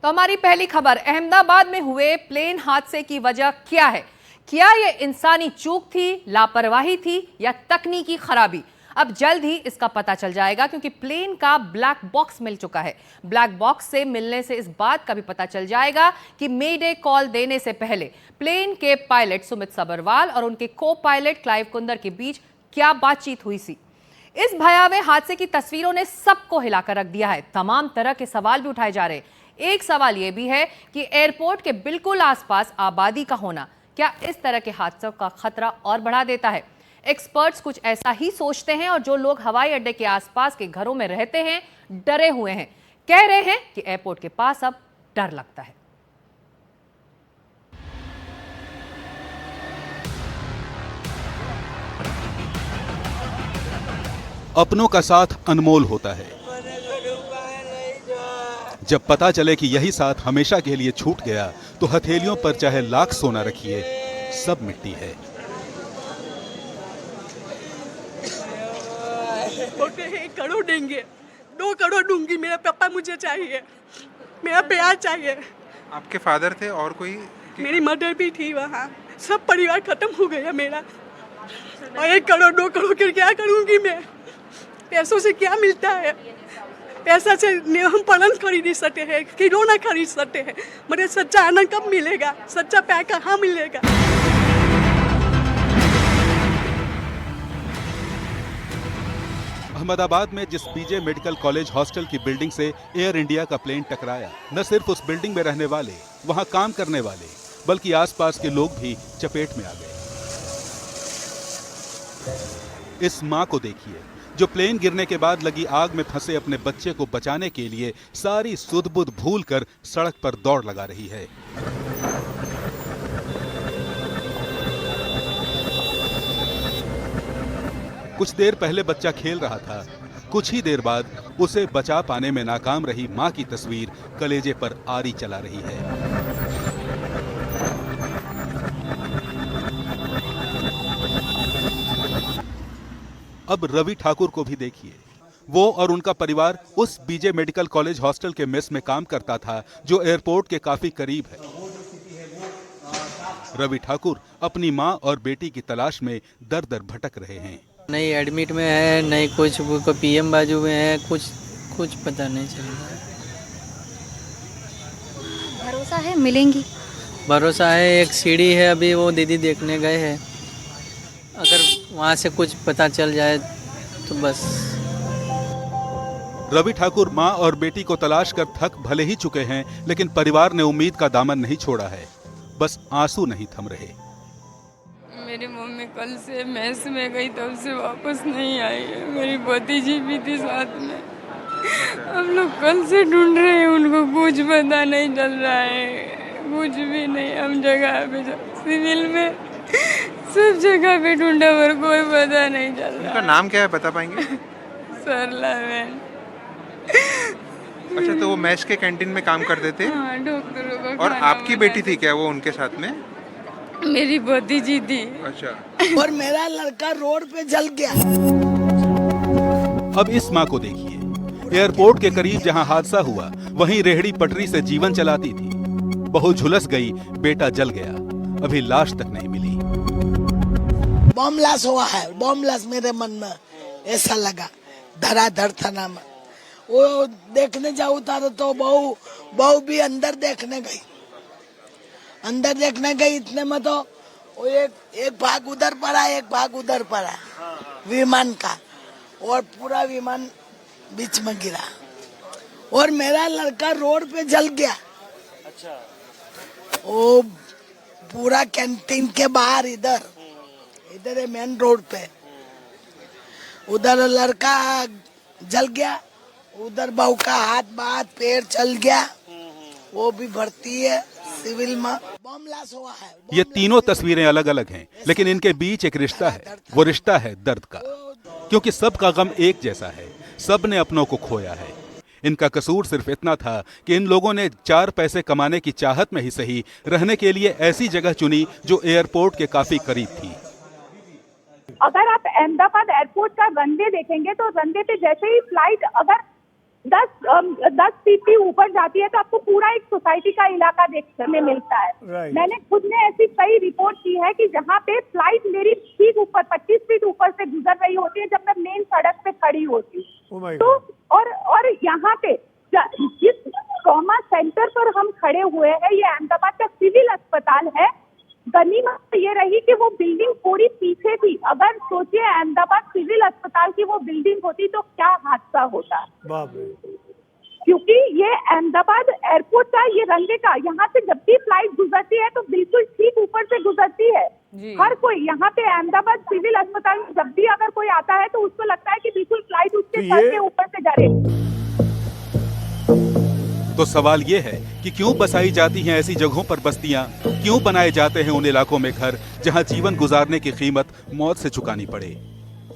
तो हमारी पहली खबर, अहमदाबाद में हुए प्लेन हादसे की वजह क्या है? क्या ये इंसानी चूक थी, लापरवाही थी या तकनीकी खराबी? अब जल्द ही इसका पता चल जाएगा, क्योंकि प्लेन का ब्लैक बॉक्स मिल चुका है। ब्लैक बॉक्स से मिलने से इस बात का भी पता चल जाएगा कि मेडे कॉल देने से पहले प्लेन के पायलट सुमित सबरवाल और उनके को पायलट क्लाइव कुंदर के बीच क्या बातचीत हुई थी। इस भयावह हादसे की तस्वीरों ने सबको हिलाकर रख दिया है। तमाम तरह के सवाल भी उठाए जा रहे हैं। एक सवाल यह भी है कि एयरपोर्ट के बिल्कुल आसपास आबादी का होना क्या इस तरह के हादसों का खतरा और बढ़ा देता है? एक्सपर्ट्स कुछ ऐसा ही सोचते हैं, और जो लोग हवाई अड्डे के आसपास के घरों में रहते हैं डरे हुए हैं, कह रहे हैं कि एयरपोर्ट के पास अब डर लगता है। अपनों का साथ अनमोल होता है। जब पता चले कि यही साथ हमेशा के लिए छूट गया तो हथेलियों पर चाहे लाख सोना रखिए, सब मिट्टी है। एक करोड़ देंगे, 2 करोड़ दूंगी, मेरा पापा मुझे चाहिए, मेरा प्यार चाहिए। आपके फादर थे और कोई? मेरी मदर भी थी वहाँ, सब परिवार खत्म हो गया मेरा। और 1 करोड़ 2 करोड़ के क्या करूँगी मैं? पैसों से क्या मिलता है? पैसा से हम पलंग खरीद सकते हैं, खिलौना खरीद सकते हैं, मुझे सच्चा आनंद कब मिलेगा? सच्चा प्यार कहाँ मिलेगा? अहमदाबाद में जिस बीजे मेडिकल कॉलेज हॉस्टल की बिल्डिंग से एयर इंडिया का प्लेन टकराया, न सिर्फ उस बिल्डिंग में रहने वाले, वहां काम करने वाले, बल्कि आसपास के लोग भी चपेट में आ गए। इस मां को देखिए, जो प्लेन गिरने के बाद लगी आग में फंसे अपने बच्चे को बचाने के लिए सारी सुध-बुध भूलकर सड़क पर दौड़ लगा रही है। कुछ देर पहले बच्चा खेल रहा था, कुछ ही देर बाद उसे बचा पाने में नाकाम रही मां की तस्वीर कलेजे पर आरी चला रही है। अब रवि ठाकुर को भी देखिए। वो और उनका परिवार उस बीजे मेडिकल कॉलेज हॉस्टल के मेस में काम करता था, जो एयरपोर्ट के काफी करीब है। रवि ठाकुर अपनी मां और बेटी की तलाश में दर दर भटक रहे हैं। नहीं एडमिट में है, नहीं कुछ पीएम बाजू में है, कुछ पता नहीं चल रहा है। भरोसा है मिलेंगी? भरोसा है, एक सीढ़ी है, अभी वो दीदी देखने गए हैं, अगर वहाँ से कुछ पता चल जाए तो बस। रवि ठाकुर मां और बेटी को तलाश कर थक भले ही चुके हैं, लेकिन परिवार ने उम्मीद का दामन नहीं छोड़ा है। बस आंसू नहीं थम रहे। मेरी मम्मी कल से मैस में गई, तब से वापस नहीं आई है। मेरी भतीजी भी थी साथ में। हम लोग कल से ढूंढ रहे हैं उनको, कुछ पता नहीं चल रहा है, कुछ भी नहीं। हम जगह पे सिविल में सब जगह पे ढूंढा पर कोई पता नहीं चल रहा। उनका नाम क्या है, बता पाएंगे? सरला बहन। अच्छा, तो वो मैच के कैंटीन में काम करते थे? हाँ, डॉक्टरों का। और आपकी बेटी थी क्या वो उनके साथ में? मेरी भतीजी थी। अच्छा। और मेरा लड़का रोड पे जल गया। अब इस मां को देखिए, एयरपोर्ट के करीब जहां हादसा हुआ, वहीं रेहड़ी पटरी से जीवन चलाती थी। बहू झुलस गई, बेटा जल गया, अभी लाश तक नहीं मिली। बम ब्लास्ट हुआ है, बम ब्लास्ट मेरे मन में ऐसा लगा, धराधर थाना में। वो देखने जाऊँ था तो बहू भी अंदर देखने गई। इतने में तो वो एक भाग उधर पड़ा, एक भाग उधर पड़ा विमान का, और पूरा विमान बीच में गिरा और मेरा लड़का रोड पे जल गया। अच्छा। वो पूरा कैंटीन के बाहर इधर है मेन रोड पे, उधर लड़का जल गया, उधर बहू का हाथ पैर चल गया, वो भी भर्ती है सिविल में। बम ब्लास्ट हुआ है। ये तीनों तस्वीरें अलग अलग हैं, लेकिन इनके बीच एक रिश्ता है। वो रिश्ता है दर्द का, क्योंकि सबका गम एक जैसा है। सब ने अपनों को खोया है। इनका कसूर सिर्फ इतना था कि इन लोगों ने 4 पैसे कमाने की चाहत में ही सही, रहने के लिए ऐसी जगह चुनी जो एयरपोर्ट के काफी करीब थी। अगर आप अहमदाबाद एयरपोर्ट का रनवे देखेंगे तो रनवे पे जैसे ही फ्लाइट अगर 10 फीट भी ऊपर जाती है तो आपको पूरा एक सोसाइटी का इलाका देखने में मिलता है। मैंने खुद ने ऐसी कई रिपोर्ट की है कि जहाँ पे फ्लाइट मेरी ठीक ऊपर 25 फीट ऊपर से गुजर रही होती है जब मैं मेन सड़क पे खड़ी होती हूँ। तो और यहाँ पे जिस ट्रॉमा सेंटर पर हम खड़े हुए हैं, ये अहमदाबाद का सिविल अस्पताल है। गनीमत ये रही कि वो बिल्डिंग पूरी पीछे थी। अगर सोचिए अहमदाबाद सिविल अस्पताल की वो बिल्डिंग होती तो क्या हादसा होता। क्योंकि ये अहमदाबाद एयरपोर्ट का ये रनवे का, यहाँ से जब भी फ्लाइट गुजरती है तो बिल्कुल ठीक ऊपर से गुजरती है। हर कोई यहाँ पे अहमदाबाद सिविल अस्पताल में जब भी अगर कोई आता है तो उसको लगता है कि बिल्कुल फ्लाइट उसके सर के ऊपर से जा रही है। तो सवाल ये है कि क्यों बसाई जाती हैं ऐसी जगहों पर बस्तियां, क्यों बनाए जाते हैं उन इलाकों में घर जहां जीवन गुजारने की कीमत मौत से चुकानी पड़े।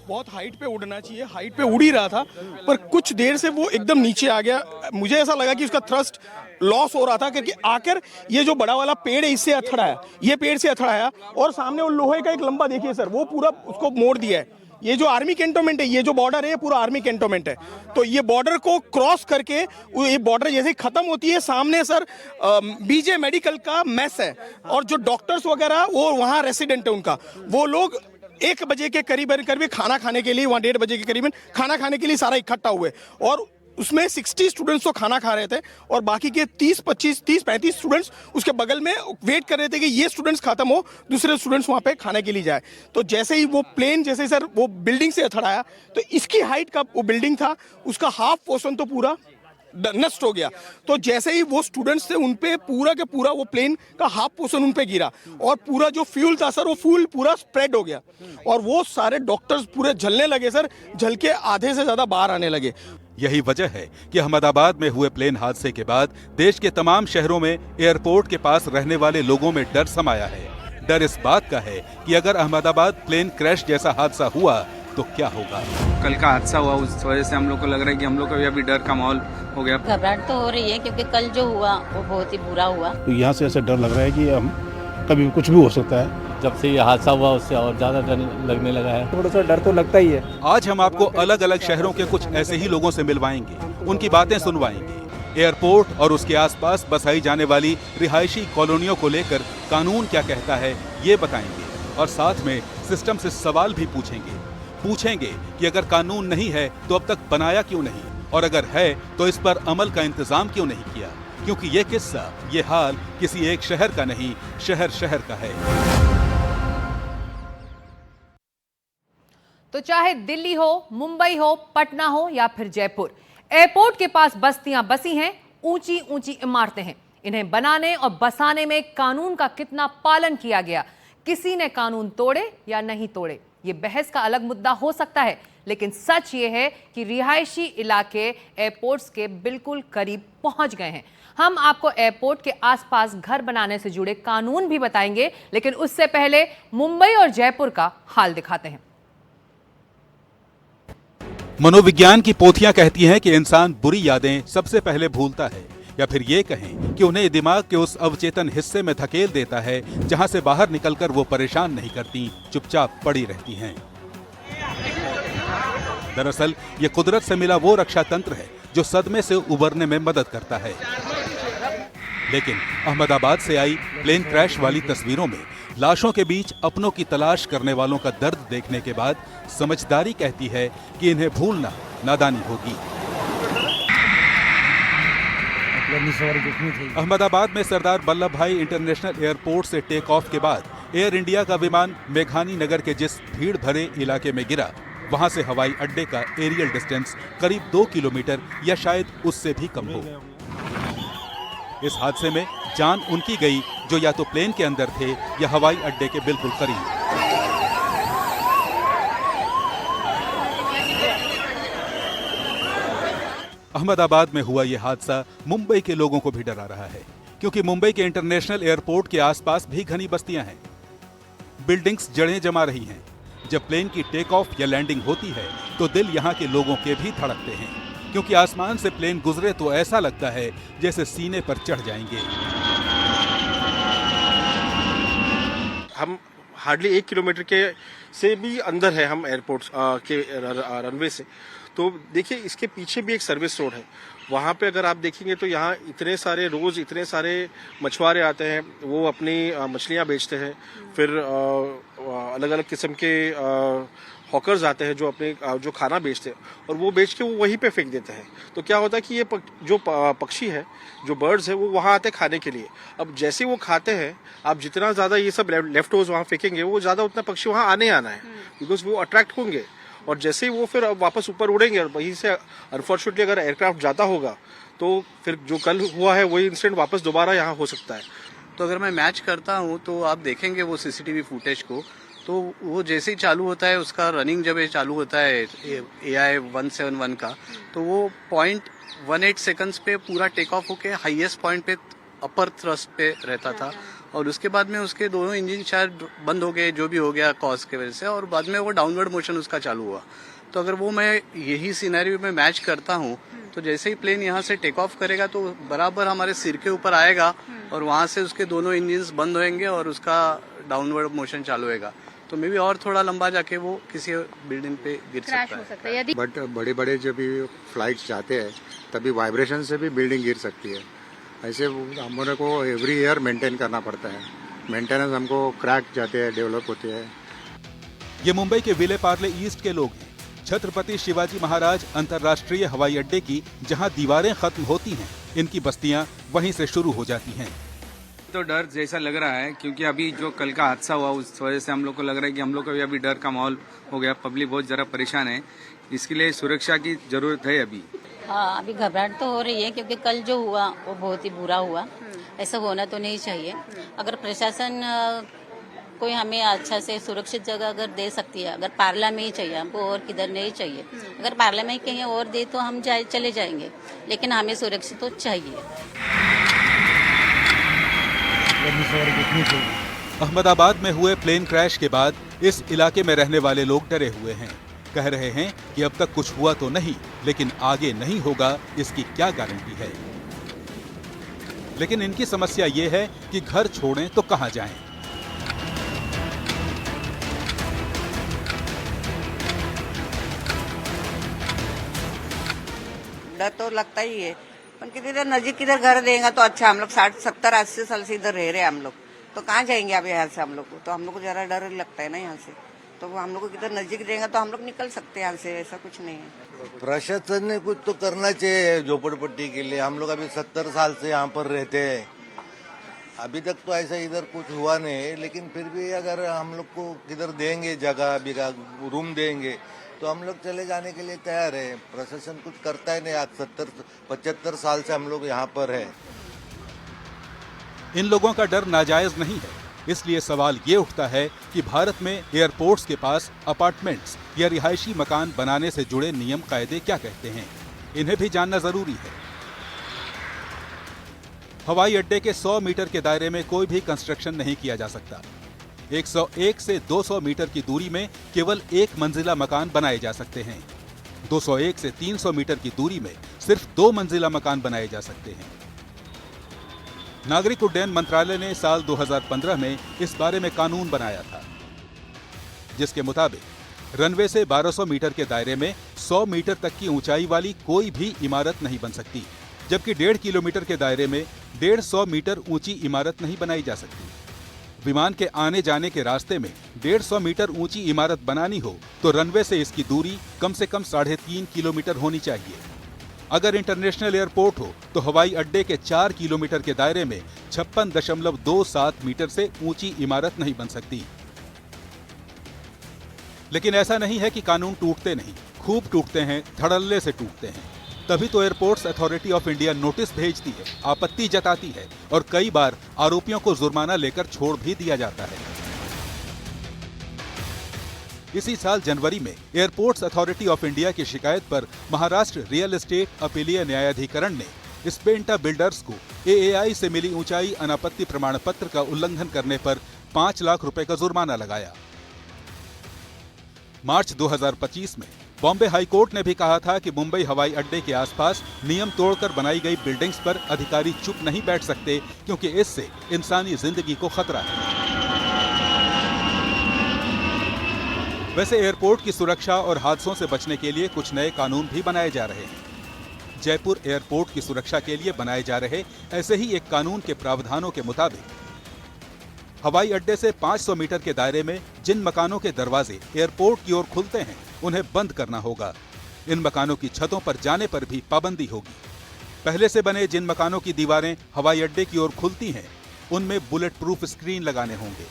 बहुत हाइट पे उड़ना चाहिए, हाइट पे उड़ ही रहा था पर कुछ देर से वो एकदम नीचे आ गया। मुझे ऐसा लगा कि उसका थ्रस्ट लॉस हो रहा था क्योंकि आकर ये जो बड़ा वाला पेड़ है इससे अथड़ाया, ये पेड़ से अथड़ाया और सामने वो लोहे का एक लंबा देखिए सर, वो पूरा उसको मोड़ दिया है। ये जो आर्मी कैंटोनमेंट है, ये जो बॉर्डर है, ये पूरा आर्मी कैंटोनमेंट है। तो ये बॉर्डर को क्रॉस करके ये बॉर्डर जैसे खत्म होती है, सामने सर बीजे मेडिकल का मेस है और जो डॉक्टर्स वगैरह वो वहाँ रेसिडेंट है उनका, वो लोग 1 बजे के करीबन खाना खाने के लिए, वहाँ 1:30 बजे के करीबन खाना खाने के लिए सारा इकट्ठा हुए और उसमें 60 स्टूडेंट्स तो खाना खा रहे थे और बाकी के 30-35 स्टूडेंट्स उसके बगल में वेट कर रहे थे कि ये स्टूडेंट्स खत्म हो, दूसरे स्टूडेंट्स वहाँ पे खाने के लिए जाए। तो जैसे ही वो प्लेन जैसे सर वो बिल्डिंग से अथड़ाया तो इसकी हाइट का वो बिल्डिंग था, उसका हाफ पोर्शन तो पूरा नष्ट हो गया। तो जैसे ही वो स्टूडेंट्स थे उन पे पूरा के पूरा वो प्लेन का हाफ पोर्शन उन पे गिरा और पूरा जो फ्यूल था सर वो फ्यूल पूरा स्प्रेड हो गया और वो सारे डॉक्टर्स पूरे जलने लगे सर, जल के आधे से ज्यादा बाहर आने लगे। यही वजह है कि अहमदाबाद में हुए प्लेन हादसे के बाद देश के तमाम शहरों में एयरपोर्ट के पास रहने वाले लोगों में डर समाया है। डर इस बात का है कि अगर अहमदाबाद प्लेन क्रैश जैसा हादसा हुआ तो क्या होगा। कल का हादसा हुआ उस वजह से हम लोग को लग रहा है कि हम लोग को भी अभी डर का माहौल हो गया। घबराहट तो हो रही है क्योंकि कल जो हुआ वो बहुत ही बुरा हुआ। तो यहाँ से ऐसा डर लग रहा है कि हम कभी कुछ भी हो सकता है। जब से ये हादसा हुआ उससे और ज्यादा डर लगने लगा है। थोड़ा सा डर तो लगता ही है। आज हम आपको अलग अलग शहरों के कुछ ऐसे ही लोगों से मिलवाएंगे, उनकी बातें सुनवाएंगे। एयरपोर्ट और उसके आसपास बसाई जाने वाली रिहायशी कॉलोनियों को लेकर कानून क्या कहता है ये बताएंगे और साथ में सिस्टम से सवाल भी पूछेंगे कि अगर कानून नहीं है तो अब तक बनाया क्यों नहीं, और अगर है तो इस पर अमल का इंतजाम क्यों नहीं किया, क्योंकि ये किस्सा, ये हाल किसी एक शहर का नहीं, शहर शहर का है। तो चाहे दिल्ली हो, मुंबई हो, पटना हो या फिर जयपुर, एयरपोर्ट के पास बस्तियां बसी हैं, ऊंची ऊंची इमारतें हैं। इन्हें बनाने और बसाने में कानून का कितना पालन किया गया, किसी ने कानून तोड़े या नहीं तोड़े, ये बहस का अलग मुद्दा हो सकता है, लेकिन सच ये है कि रिहायशी इलाके एयरपोर्ट्स के बिल्कुल करीब पहुंच गए हैं। हम आपको एयरपोर्ट के आसपास घर बनाने से जुड़े कानून भी बताएंगे, लेकिन उससे पहले मुंबई और जयपुर का हाल दिखाते हैं। मनोविज्ञान की पोथियां कहती हैं कि इंसान बुरी यादें सबसे पहले भूलता है, या फिर ये कहें कि उन्हें दिमाग के उस अवचेतन हिस्से में धकेल देता है जहां से बाहर निकलकर वो परेशान नहीं करती, चुपचाप पड़ी रहती हैं। दरअसल ये कुदरत से मिला वो रक्षा तंत्र है जो सदमे से उबरने में मदद करता है। लेकिन अहमदाबाद से आई प्लेन क्रैश वाली तस्वीरों में लाशों के बीच अपनों की तलाश करने वालों का दर्द देखने के बाद समझदारी कहती है कि इन्हें भूलना नादानी होगी। अहमदाबाद में सरदार वल्लभ भाई इंटरनेशनल एयरपोर्ट से टेक ऑफ के बाद एयर इंडिया का विमान मेघानी नगर के जिस भीड़ भरे इलाके में गिरा, वहां से हवाई अड्डे का एरियल डिस्टेंस करीब 2 किलोमीटर या शायद उससे भी कम हो। इस हादसे में जान उनकी गई जो या तो प्लेन के अंदर थे या हवाई अड्डे के बिल्कुल करीब। अहमदाबाद में हुआ यह हादसा मुंबई के लोगों को भी डरा रहा है, क्योंकि मुंबई के इंटरनेशनल एयरपोर्ट के आसपास भी घनी बस्तियां हैं। बिल्डिंग्स जड़ें जमा रही हैं। जब प्लेन की टेक ऑफ या लैंडिंग होती है तो दिल यहां के लोगों के भी धड़कते हैं, क्योंकि आसमान से प्लेन गुजरे तो ऐसा लगता है जैसे सीने पर चढ़ जाएंगे। हम हार्डली 1 किलोमीटर के से भी अंदर है हम एयरपोर्ट के रनवे से, तो देखिए इसके पीछे भी एक सर्विस रोड है, वहाँ पे अगर आप देखेंगे तो यहाँ इतने सारे मछुआरे आते हैं, वो अपनी मछलियाँ बेचते हैं। फिर अलग अलग किस्म के हॉकर्स आते हैं जो अपने जो खाना बेचते हैं और वो बेच के वो वहीं पे फेंक देते हैं। तो क्या होता है कि ये जो पक्षी है, जो बर्ड्स है, वो वहाँ आते हैं खाने के लिए। अब जैसे वो खाते हैं, आप जितना ज़्यादा ये सब लेफ्ट ओवर्स वहाँ फेंकेंगे, वो ज़्यादा उतना पक्षी वहाँ आना है, बिकॉज वो अट्रैक्ट होंगे। और जैसे ही वो फिर वापस ऊपर उड़ेंगे और वहीं से अनफॉर्चुनेटली अगर एयरक्राफ्ट जाता होगा तो फिर जो कल हुआ है वही इंसिडेंट वापस दोबारा यहाँ हो सकता है। तो अगर मैं मैच करता हूँ तो आप देखेंगे वो सीसीटीवी फुटेज को, तो वो जैसे ही चालू होता है, उसका रनिंग जब ये चालू होता है AI 171 का, तो वो 0.18 सेकंड्स पे पूरा टेक ऑफ होके हाईएस्ट पॉइंट पे अपर थ्रस्ट पे रहता था और उसके बाद में उसके दोनों इंजन शायद बंद हो गए, जो भी हो गया कॉज के वजह से, और बाद में वो डाउनवर्ड मोशन उसका चालू हुआ। तो अगर वो मैं यही सिनेरियो में मैच करता हूँ तो जैसे ही प्लेन यहाँ से टेक ऑफ करेगा तो बराबर हमारे सिर के ऊपर आएगा और वहाँ से उसके दोनों इंजन बंद होंगे और उसका डाउनवर्ड मोशन चालू होगा। तो मे भी और थोड़ा लंबा जाके वो किसी बिल्डिंग पे गिर सकता है। बट बड़े बड़े जब भी फ्लाइट्स जाते हैं तभी वाइब्रेशन से भी बिल्डिंग गिर सकती है। ऐसे हम को एवरी ईयर मेंटेन करना पड़ता है। मेंटेनेंस हमको क्रैक जाते हैं, डेवलप होते हैं। ये मुंबई के विले पार्ले ईस्ट के लोग हैं। छत्रपति शिवाजी महाराज अंतर्राष्ट्रीय हवाई अड्डे की जहां दीवारें खत्म होती हैं, इनकी बस्तियां वहीं से शुरू हो जाती हैं। तो डर जैसा लग रहा है, क्योंकि अभी जो कल का हादसा हुआ उस वजह से हम लोग को लग रहा है कि हम लोग को भी अभी डर का माहौल हो गया। पब्लिक बहुत जरा परेशान है, इसके लिए सुरक्षा की जरूरत है अभी। हाँ, अभी घबराहट तो हो रही है क्योंकि कल जो हुआ वो बहुत ही बुरा हुआ। ऐसा होना तो नहीं चाहिए। अगर प्रशासन कोई हमें अच्छा से सुरक्षित जगह अगर दे सकती है, अगर पार्ला में ही चाहिए हमको और किधर नहीं चाहिए, अगर पार्ला में कहीं और दे तो हम चले जाएंगे, लेकिन हमें सुरक्षित तो चाहिए। अहमदाबाद में हुए प्लेन क्रैश के बाद इस इलाके में रहने वाले लोग डरे हुए हैं। कह रहे हैं कि अब तक कुछ हुआ तो नहीं, लेकिन आगे नहीं होगा इसकी क्या गारंटी है। लेकिन इनकी समस्या ये है कि घर छोड़ें तो कहां जाएं। डर तो लगता ही है, पर किधर नजीक किधर घर देगा तो अच्छा। हम लोग 60, 70, 80 साल से इधर रह रहे हैं हम लोग, तो कहाँ जाएंगे अब यहाँ से हम लोग को। तो हम लोग को जरा डर लगता है ना यहाँ से, तो हम लोग को किधर नजदीक देगा तो हम लोग निकल सकते हैं यहाँ से, ऐसा कुछ नहीं है। प्रशासन ने कुछ तो करना चाहिए झोपड़पट्टी के लिए। हम लोग अभी 70 साल से यहाँ पर रहते हैं, अभी तक तो ऐसा इधर कुछ हुआ नहीं, लेकिन फिर भी अगर हम लोग को किधर देंगे जगह, रूम देंगे तो हम लोग चले जाने के लिए तैयार है। प्रशासन कुछ करता ही नहीं। आज 70-75 साल से हम लोग यहाँ पर है। इन लोगों का डर नाजायज नहीं है, इसलिए सवाल ये उठता है कि भारत में एयरपोर्ट्स के पास अपार्टमेंट्स या रिहायशी मकान बनाने से जुड़े नियम कायदे क्या कहते हैं, इन्हें भी जानना जरूरी है। हवाई अड्डे के 100 मीटर के दायरे में कोई भी कंस्ट्रक्शन नहीं किया जा सकता। 101 से 200 मीटर की दूरी में केवल एक मंजिला मकान बनाए जा सकते हैं। 201 से 300 मीटर की दूरी में सिर्फ 2 मंजिला मकान बनाए जा सकते हैं। नागरिक उड्डयन मंत्रालय ने साल 2015 में इस बारे में कानून बनाया था, जिसके मुताबिक रनवे से 1200 मीटर के दायरे में 100 मीटर तक की ऊंचाई वाली कोई भी इमारत नहीं बन सकती, जबकि 1.5 किलोमीटर के दायरे में 150 मीटर ऊंची इमारत नहीं बनाई जा सकती। विमान के आने जाने के रास्ते में 150 मीटर ऊंची इमारत बनानी हो तो रनवे से इसकी दूरी कम से कम 3.5 किलोमीटर होनी चाहिए। अगर इंटरनेशनल एयरपोर्ट हो तो हवाई अड्डे के 4 किलोमीटर के दायरे में 56.27 मीटर से ऊंची इमारत नहीं बन सकती। लेकिन ऐसा नहीं है कि कानून टूटते नहीं, खूब टूटते हैं, धड़ल्ले से टूटते हैं। तभी तो airports authority of India notice भेजती है, आपत्ति जताती है और कई बार आरोपियों को जुर्माना लेकर छोड़ भी दिया जाता है। इसी साल जनवरी में एयरपोर्ट्स अथॉरिटी ऑफ इंडिया की शिकायत पर महाराष्ट्र रियल एस्टेट अपीलीय न्यायाधिकरण ने स्पेंटा बिल्डर्स को AAI से मिली ऊंचाई अनापत्ति प्रमाण पत्र का उल्लंघन करने पर 5 लाख रुपए का जुर्माना लगाया। मार्च 2025 में बॉम्बे हाईकोर्ट ने भी कहा था कि मुंबई हवाई अड्डे के आसपास नियम तोड़कर बनाई गई बिल्डिंग्स पर अधिकारी चुप नहीं बैठ सकते, क्योंकि इससे इंसानी जिंदगी को खतरा है। वैसे एयरपोर्ट की सुरक्षा और हादसों से बचने के लिए कुछ नए कानून भी बनाए जा रहे हैं। जयपुर एयरपोर्ट की सुरक्षा के लिए बनाए जा रहे ऐसे ही एक कानून के प्रावधानों के मुताबिक हवाई अड्डे से 500 मीटर के दायरे में जिन मकानों के दरवाजे एयरपोर्ट की ओर खुलते हैं उन्हें बंद करना होगा। इन मकानों की छतों पर जाने पर भी पाबंदी होगी। पहले से बने जिन मकानों की दीवारें हवाई अड्डे की ओर खुलती हैं उनमें बुलेट प्रूफ स्क्रीन लगाने होंगे।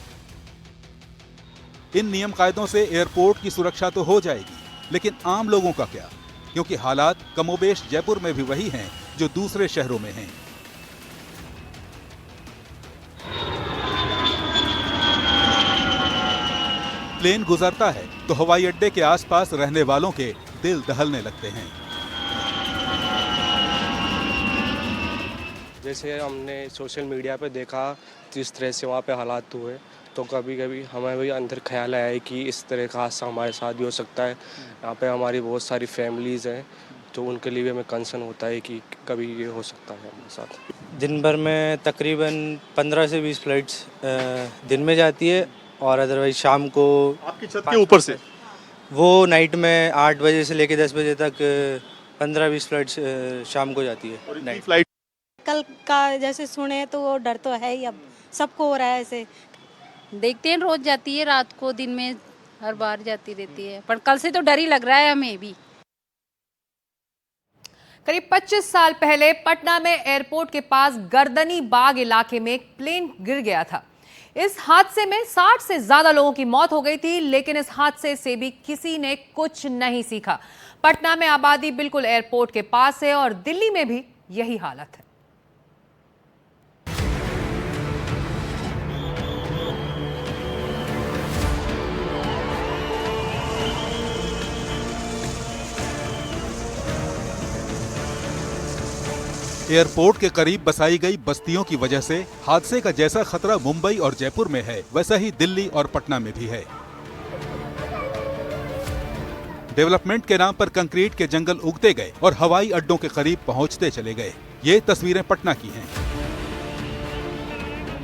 इन नियम कायदों से एयरपोर्ट की सुरक्षा तो हो जाएगी, लेकिन आम लोगों का क्या? क्योंकि हालात कमोबेश जयपुर में भी वही हैं जो दूसरे शहरों में हैं। प्लेन गुजरता है तो हवाई अड्डे के आसपास रहने वालों के दिल दहलने लगते हैं। जैसे हमने सोशल मीडिया पे देखा जिस तरह से वहाँ पे हालात हुए, तो कभी कभी हमें भी अंदर ख्याल आया है कि इस तरह का हादसा हमारे साथ भी हो सकता है। यहाँ पे हमारी बहुत सारी फैमिलीज़ हैं, तो उनके लिए भी हमें कंसर्न होता है कि कभी ये हो सकता है हमारे साथ। दिन भर में तकरीबन 15 से 20 फ्लाइट्स दिन में जाती है, और अदरवाइज शाम को आपकी छत के ऊपर से वो नाइट में 8 बजे से लेकर 10 बजे तक 15-20 फ्लाइट्स शाम को जाती है। नाइट फ्लाइट कल का जैसे सुने तो वो डर तो है ही, अब सबको हो रहा है ऐसे। देखते हैं, रोज जाती है, रात को दिन में हर बार जाती रहती है, पर कल से तो डर ही लग रहा है हमें भी। करीब 25 साल पहले पटना में एयरपोर्ट के पास गर्दनी बाग इलाके में एक प्लेन गिर गया था। इस हादसे में 60 से ज्यादा लोगों की मौत हो गई थी, लेकिन इस हादसे से भी किसी ने कुछ नहीं सीखा। पटना में आबादी बिल्कुल एयरपोर्ट के पास है और दिल्ली में भी यही हालत है। एयरपोर्ट के करीब बसाई गई बस्तियों की वजह से हादसे का जैसा खतरा मुंबई और जयपुर में है, वैसा ही दिल्ली और पटना में भी है। डेवलपमेंट के नाम पर कंक्रीट के जंगल उगते गए और हवाई अड्डों के करीब पहुंचते चले गए। ये तस्वीरें पटना की हैं।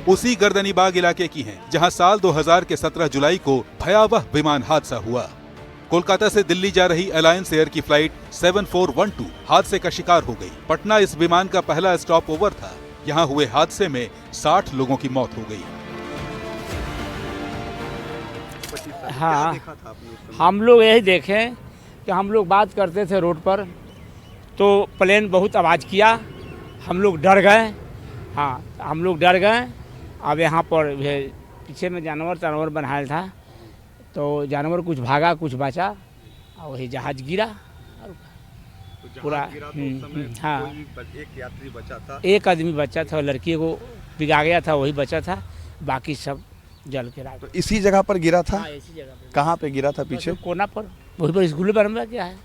उसी गर्दनीबाग इलाके की हैं, जहां साल 2000 के 17 जुलाई को भयावह विमान हादसा हुआ। कोलकाता से दिल्ली जा रही अलायंस एयर की फ्लाइट 7412 हादसे का शिकार हो गई। पटना इस विमान का पहला स्टॉप ओवर था। यहाँ हुए हादसे में 60 लोगों की मौत हो गई। हाँ, हम लोग यही देखें कि हम लोग बात करते थे रोड पर, तो प्लेन बहुत आवाज़ किया, हम लोग डर गए। हाँ, हम लोग डर गए। अब यहाँ पर पीछे में जानवर बनाया था, तो जानवर कुछ भागा कुछ बचा, और वही जहाज गिरा पूरा। हाँ, एक यात्री बचा था, एक आदमी बचा था, लड़की को भिगा गया था, वही बचा था, बाकी सब जल के राख। तो इसी जगह पर गिरा था? हाँ, इसी जगह पर। कहाँ पे गिरा था? पीछे कोना पर, वही पर स्कूल बनवा क्या है।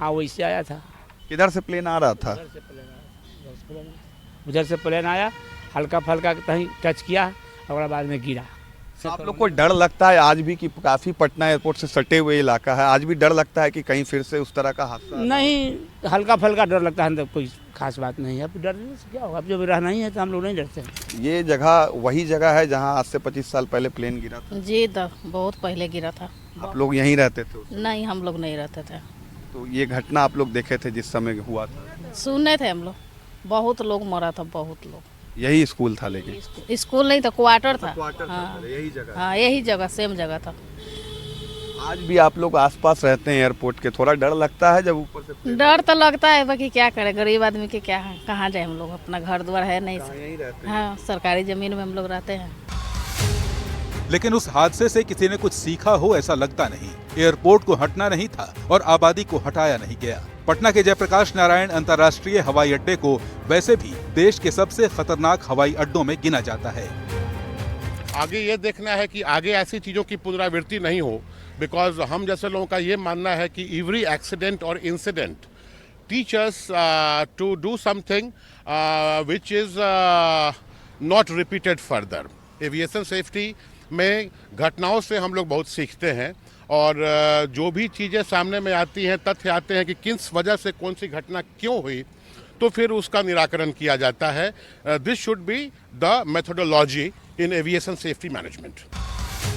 हाँ, वही से आया था। किधर से प्लेन आ रहा था? उधर से प्लेन आया, हल्का फल्का कहीं टच किया और बाद में गिरा। आप लोग को डर लगता है आज भी कि काफी पटना एयरपोर्ट से सटे हुए इलाका है, आज भी डर लगता है कि कहीं फिर से उस तरह का हादसा? नहीं, हल्का फल्का डर लगता है, तो कोई खास बात नहीं है। अब डरने से क्या होगा, अब जब रहना ही है तो हम लोग नहीं डरते हैं। ये जगह वही जगह है जहां आज से 25 साल पहले प्लेन गिरा था? जी, बहुत पहले गिरा था। आप लोग यहीं रहते थे? नहीं, हम लोग नहीं रहते थे। तो ये घटना आप लोग देखे थे जिस समय हुआ था? सुने थे हम लोग, बहुत लोग मरा था, बहुत लोग। यही स्कूल था? लेकिन स्कूल नहीं था, क्वार्टर था। हाँ, यही जगह। हाँ, यही जगह, सेम जगह था। आज भी आप लोग आसपास रहते हैं एयरपोर्ट के, थोड़ा डर लगता है जब ऊपर से? डर तो लगता है, बाकी क्या करे, गरीब आदमी के क्या है, कहाँ जाए हम लोग, अपना घर द्वार है नहीं। यहीं रहते हैं? हाँ, सरकारी जमीन में हम लोग रहते हैं। लेकिन उस हादसे से किसी ने कुछ सीखा हो ऐसा लगता नहीं। एयरपोर्ट को हटना नहीं था और आबादी को हटाया नहीं गया। पटना के जयप्रकाश नारायण अंतर्राष्ट्रीय हवाई अड्डे को वैसे भी देश के सबसे खतरनाक हवाई अड्डों में गिना जाता है। आगे ये देखना है कि आगे ऐसी चीज़ों की पुनरावृत्ति नहीं हो, बिकॉज हम जैसे लोगों का ये मानना है कि एवरी एक्सीडेंट और incident teach us to do something which is not repeated further. Aviation safety में घटनाओं से हम लोग बहुत सीखते हैं, और जो भी चीज़ें सामने में आती हैं, तथ्य आते हैं कि किस वजह से कौन सी घटना क्यों हुई, तो फिर उसका निराकरण किया जाता है। This should be the methodology in aviation safety management.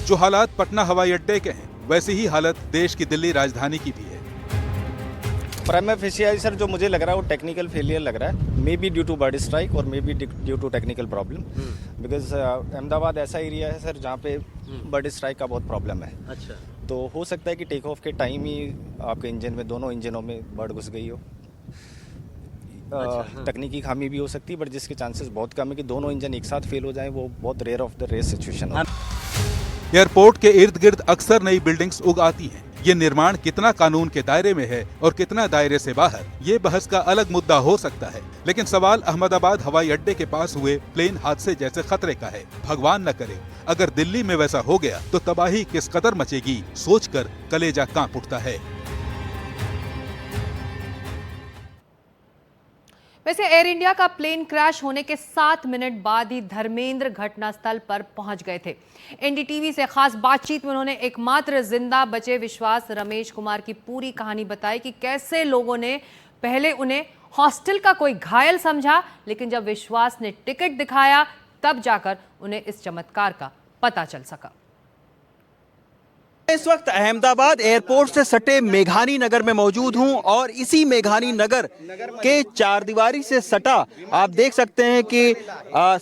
जो हालात पटना हवाई अड्डे के हैं वैसी ही हालत देश की दिल्ली राजधानी की भी है। प्राइमा फेशियाई सर जो मुझे लग रहा है वो टेक्निकल फेलियर लग रहा है, may be due to bird strike और may be due to technical problem, because Ahmedabad ऐसा एरिया है सर जहाँ पे बर्ड स्ट्राइक का बहुत प्रॉब्लम है। अच्छा, तो हो सकता है कि टेक ऑफ के टाइम ही आपके इंजन में, दोनों इंजनों में बर्ड घुस गई हो। तकनीकी खामी भी हो सकती है, बट जिसके चांसेस बहुत कम है कि दोनों इंजन एक साथ फेल हो जाएं, वो बहुत rare of the rare situation है। एयरपोर्ट के इर्द गिर्द अक्सर नई बिल्डिंग्स उग आती हैं। ये निर्माण कितना कानून के दायरे में है और कितना दायरे से बाहर, ये बहस का अलग मुद्दा हो सकता है। लेकिन सवाल अहमदाबाद हवाई अड्डे के पास हुए प्लेन हादसे जैसे खतरे का है। भगवान न करे अगर दिल्ली में वैसा हो गया तो तबाही किस कदर मचेगी, सोचकर कलेजा कांप उठता है। वैसे एयर इंडिया का प्लेन क्रैश होने के 7 मिनट बाद ही धर्मेंद्र घटनास्थल पर पहुंच गए थे। एनडीटीवी से खास बातचीत में उन्होंने एकमात्र जिंदा बचे विश्वास रमेश कुमार की पूरी कहानी बताई कि कैसे लोगों ने पहले उन्हें हॉस्टल का कोई घायल समझा, लेकिन जब विश्वास ने टिकट दिखाया तब जाकर उन्हें इस चमत्कार का पता चल सका। इस वक्त अहमदाबाद एयरपोर्ट से सटे मेघानी नगर में मौजूद हूं और इसी मेघानी नगर के चारदीवारी से सटा आप देख सकते हैं कि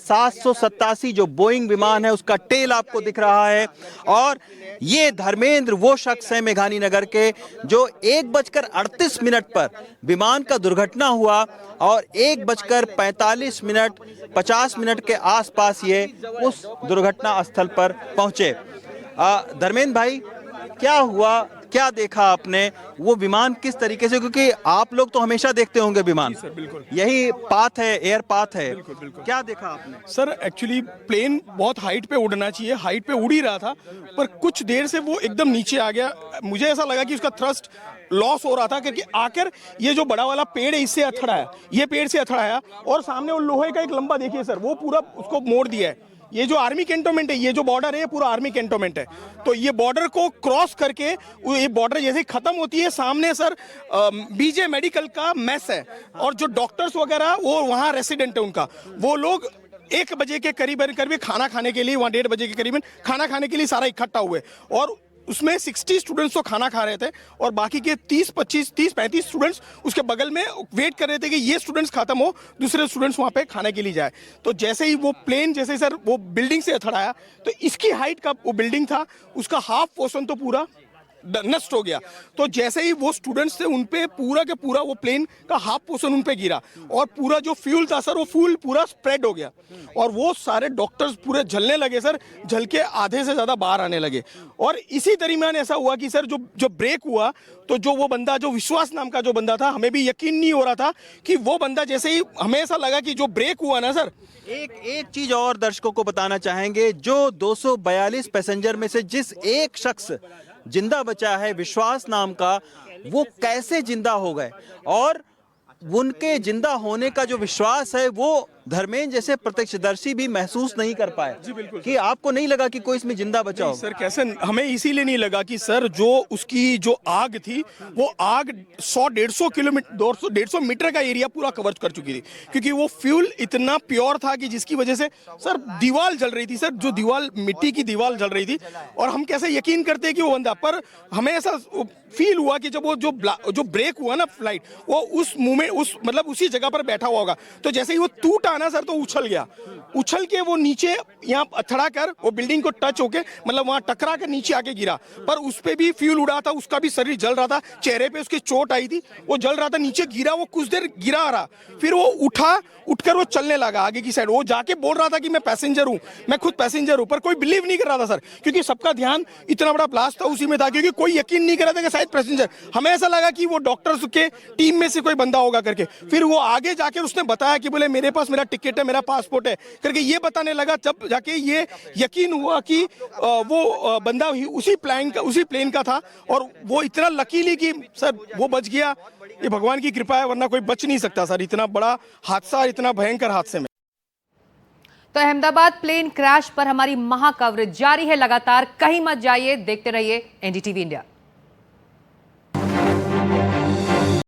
787 जो बोइंग विमान है उसका टेल आपको दिख रहा है। और ये धर्मेंद्र वो शख्स है मेघानी नगर के जो 1:38 पर विमान का दुर्घटना हुआ और 1:45 50 मिनट के आसपास ये उस दुर्घटना स्थल पर पहुंचे। धर्मेंद्र भाई, क्या हुआ, क्या देखा आपने, वो विमान किस तरीके से, क्योंकि आप लोग तो हमेशा देखते होंगे विमान, बिल्कुल यही पाथ है, एयर पाथ है, बिल्कुल। क्या देखा आपने? सर एक्चुअली प्लेन बहुत हाइट पे उड़ना चाहिए, हाइट पे उड़ ही रहा था, पर कुछ देर से वो एकदम नीचे आ गया। मुझे ऐसा लगा कि उसका थ्रस्ट लॉस हो रहा था, क्योंकि आकर ये जो बड़ा वाला पेड़ है इससे अथड़ाया, ये पेड़ से अथड़ाया और सामने वो लोहे का एक लंबा देखिए सर, वो पूरा उसको मोड़ दिया है। ये जो आर्मी कैंटोनमेंट है, ये जो बॉर्डर है, ये पूरा आर्मी कैंटोनमेंट है। तो ये बॉर्डर को क्रॉस करके ये बॉर्डर जैसे खत्म होती है, सामने सर बीजे मेडिकल का मेस है और जो डॉक्टर्स वगैरह वो वहाँ रेसिडेंट है उनका, वो लोग 1 बजे के करीब खाना खाने के लिए, वहाँ 1:30 बजे के करीबन खाना खाने के लिए सारा इकट्ठा हुए और उसमें 60 स्टूडेंट्स तो खाना खा रहे थे और बाकी के 30-35 स्टूडेंट्स उसके बगल में वेट कर रहे थे कि ये स्टूडेंट्स खत्म हो, दूसरे स्टूडेंट्स वहाँ पे खाने के लिए जाए। तो जैसे ही वो प्लेन जैसे सर वो बिल्डिंग से अथड़ाया तो इसकी हाइट का वो बिल्डिंग था, उसका हाफ पोर्शन तो पूरा नष्ट हो गया। तो जैसे ही वो स्टूडेंट्स थे उन पे पूरा के पूरा वो प्लेन का हाफ पोर्शन उन पे गिरा और पूरा जो फ्यूल था सर वो फ्यूल पूरा स्प्रेड हो गया और वो सारे डॉक्टर्स पूरे जलने लगे सर, जल के आधे से ज़्यादा बाहर आने लगे। और इसी दरमियान ऐसा हुआ कि सर जो ब्रेक हुआ तो जो वो बंदा, जो विश्वास नाम का जो बंदा था, हमें भी यकीन नहीं हो रहा था कि वो बंदा, जैसे ही हमें ऐसा लगा कि जो ब्रेक हुआ ना सर। एक चीज और दर्शकों को बताना चाहेंगे, जो 242 पैसेंजर में से जिस एक शख्स जिंदा बचा है विश्वास नाम का, वो कैसे जिंदा हो गए और उनके जिंदा होने का जो विश्वास है वो धर्मेंद्र जैसे प्रत्यक्षदर्शी भी महसूस नहीं कर पाए। जी बिल्कुल कि आपको नहीं लगा कि कोई इसमें जिंदा बचा हो? सर कैसे, हमें इसीलिए नहीं लगा कि सर जो उसकी जो आग थी वो आग 100-150 किलोमीटर 150 मीटर का एरिया पूरा कवर कर चुकी थी, क्योंकि वो फ्यूल इतना प्योर था कि जिसकी वजह से सर दीवार जल रही थी सर, जो दीवार मिट्टी की दीवार जल रही थी। और हम कैसे यकीन करते कि वो बंदा, पर हमें ऐसा फील हुआ कि जब वो जो ब्रेक हुआ ना फ्लाइट, वो उस मूवमेंट मतलब उसी जगह पर बैठा हुआ होगा। तो जैसे ही वो टूटा ना सर तो उछल गया, उछल के वो नीचे यहाँ अथड़ा कर वो बिल्डिंग को टच होके मतलब वहाँ टकरा कर नीचे आके गिरा। पर उस पे भी फ्यूल उड़ा था, उसका भी शरीर जल रहा था, चेहरे पे उसके चोट आई थी, वो जल रहा था, नीचे गिरा, वो कुछ देर गिरा रहा, फिर वो उठकर वो चलने लगा आगे की साइड। वो जाके बोल रहा था कि मैं पैसेंजर हूँ, मैं खुद पैसेंजर हूँ, पर कोई बिलीव नहीं कर रहा था सर, क्योंकि सबका ध्यान इतना बड़ा ब्लास्ट था उसी में था, क्योंकि कोई यकीन नहीं कर रहा था कि शायद पैसेंजर। हमें ऐसा लगा कि वो डॉक्टर्स के टीम में से कोई बंदा होगा करके। फिर वो आगे जाकर उसने बताया कि बोले मेरे पास मेरा टिकट है, मेरा पासपोर्ट है करके ये बताने लगा। जब जाके ये यकीन हुआ कि वो बंदा उसी प्लेन का था और वो इतना लकीली कि सर वो बच गया। ये भगवान की कृपा है, वरना कोई बच नहीं सकता सर, इतना बड़ा हादसा, इतना भयंकर हादसे में। तो अहमदाबाद प्लेन क्रैश पर हमारी महा कवरेज जारी है लगातार, कहीं मत जाइए, देखते रहिए एनडीटीवी इंडिया।